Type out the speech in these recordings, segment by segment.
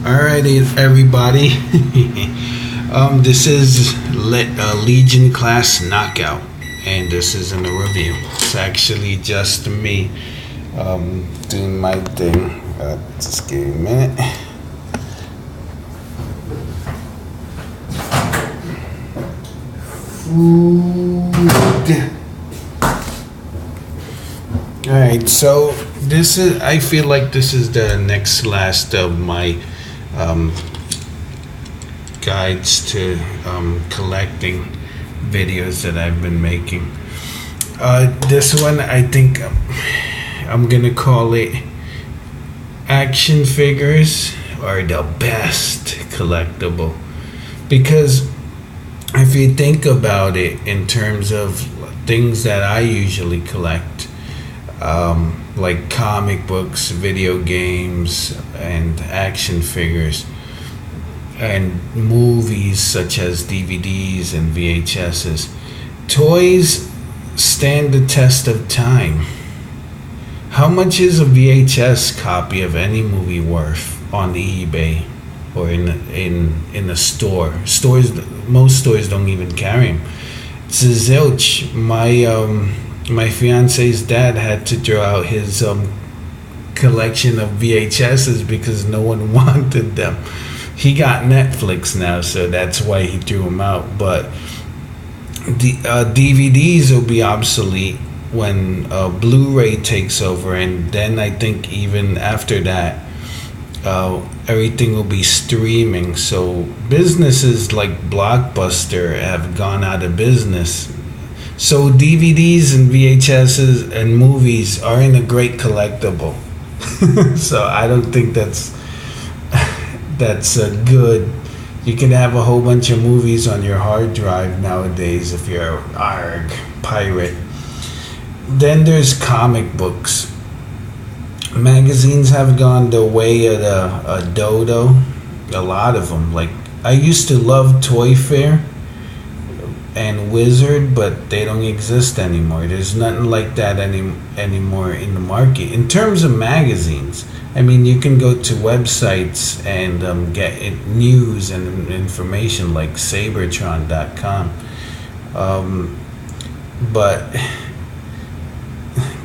Alrighty, everybody. This is Legion Class Knockout, and this isn't a review. It's actually just me doing my thing. Just give me a minute. Food. Alright, so this is, I feel like this is the next last of my guides to collecting videos that I've been making. This one, I think I'm gonna call it Action Figures are the best collectible, because if you think about it in terms of things that I usually collect, like comic books, video games, and action figures, and movies such as DVDs and VHSs. Toys stand the test of time. How much is a VHS copy of any movie worth on eBay or in a store? Most stores don't even carry them. It's a zilch. My fiance's dad had to throw out his collection of VHSs because no one wanted them. He got Netflix now, so that's why he threw them out. But the DVDs will be obsolete when Blu-ray takes over, and then I think even after that, everything will be streaming. So businesses like Blockbuster have gone out of business. So DVDs and VHSs and movies aren't a great collectible. So I don't think that's good. You can have a whole bunch of movies on your hard drive nowadays if you're an pirate. Then there's comic books. Magazines have gone the way of a dodo. A lot of them. Like, I used to love Toy Fair and Wizard, but they don't exist anymore. There's nothing like that anymore in the market. In terms of magazines, I mean, you can go to websites and get news and information like Sabertron.com. But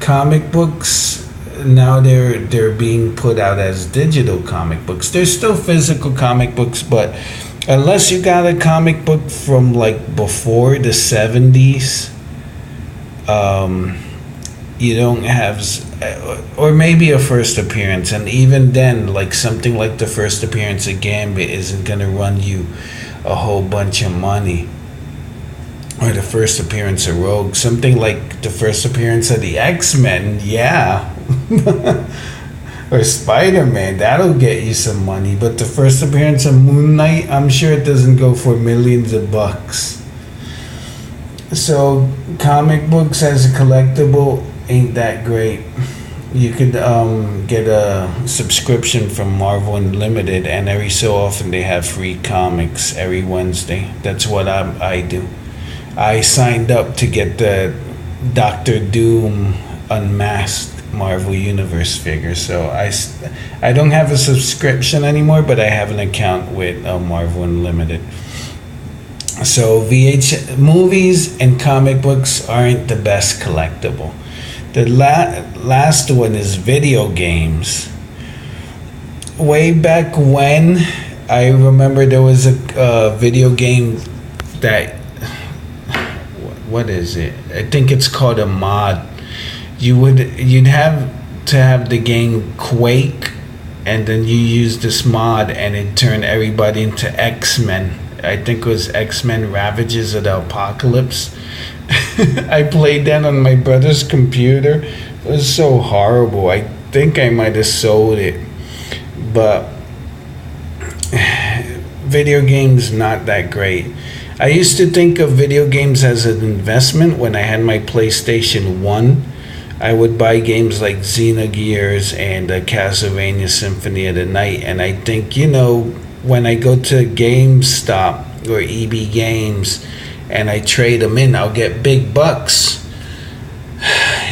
comic books, now they're being put out as digital comic books. There's still physical comic books, but unless you got a comic book from like before the 70s, you don't have, or maybe a first appearance, and even then, like something like the first appearance of Gambit isn't gonna run you a whole bunch of money, or the first appearance of Rogue. Something like the first appearance of the X-Men, yeah. Or Spider-Man, that'll get you some money. But the first appearance of Moon Knight, I'm sure it doesn't go for millions of bucks. So comic books as a collectible ain't that great. You could get a subscription from Marvel Unlimited, and every so often they have free comics every Wednesday. That's what I do. I signed up to get the Doctor Doom Unmasked Marvel Universe figure, so I don't have a subscription anymore, but I have an account with Marvel Unlimited. So movies and comic books aren't the best collectible. The last one is video games. Way back when, I remember there was a video game that, what is it? I think it's called a mod. You'd have to have the game Quake, and then you use this mod and it turned everybody into X-Men. I think it was X-Men Ravages of the Apocalypse. I played that on my brother's computer. It was so horrible. I think I might have sold it. But video games, not that great. I used to think of video games as an investment. When I had my PlayStation 1, I would buy games like Xenogears and Castlevania Symphony of the Night, and I think, when I go to GameStop or EB Games and I trade them in, I'll get big bucks.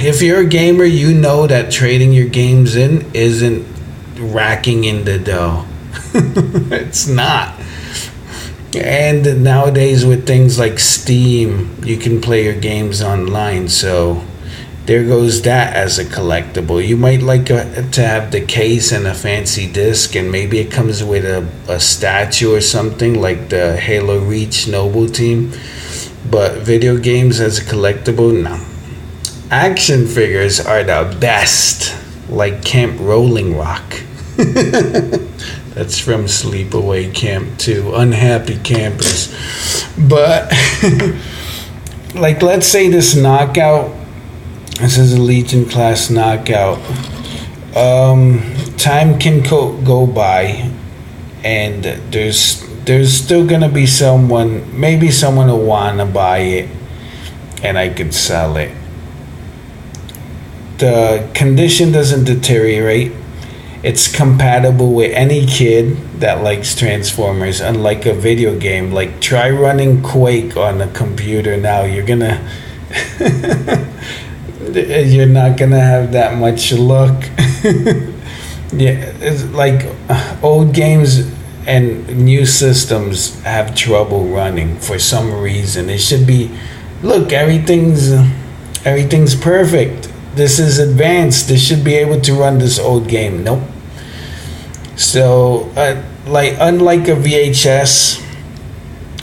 If you're a gamer, you know that trading your games in isn't racking in the dough. It's not. And nowadays with things like Steam, you can play your games online. So there goes that as a collectible. You might like to have the case and a fancy disc, and maybe it comes with a statue or something like the Halo Reach Noble team. But video games as a collectible, no. Action figures are the best, like Camp Rolling Rock. That's from Sleepaway Camp 2, Unhappy Campers. But, like, let's say this knockout, this is a Legion class knockout. Time can go by, and there's still gonna be someone, maybe someone will wanna buy it, and I could sell it. The condition doesn't deteriorate. It's compatible with any kid that likes Transformers, unlike a video game. Like, try running Quake on a computer now. You're gonna you're not gonna have that much luck. Yeah, it's like old games and new systems have trouble running for some reason. It should be, look, everything's perfect. This is advanced. This should be able to run this old game. Nope. So, like, unlike a VHS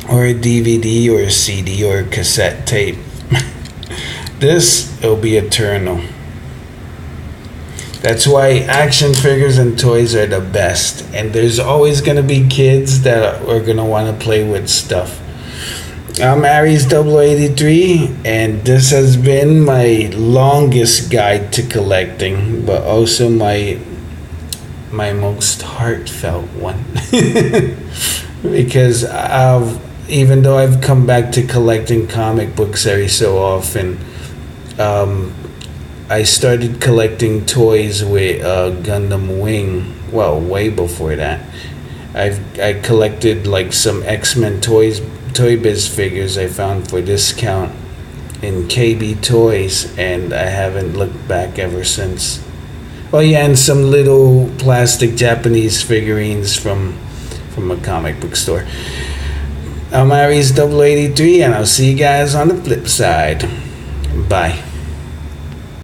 or a DVD or a CD or a cassette tape, this will be eternal. That's why action figures and toys are the best. And there's always going to be kids that are going to want to play with stuff. I'm Aries 083, and this has been my longest guide to collecting, but also my most heartfelt one. Because even though I've come back to collecting comic books every so often, I started collecting toys with Gundam Wing. Well, way before that, I collected like some X-Men Toy Biz figures I found for discount in KB Toys, and I haven't looked back ever since. Oh yeah, and some little plastic Japanese figurines from a comic book store. I'm Aries 083, and I'll see you guys on the flip side. Bye.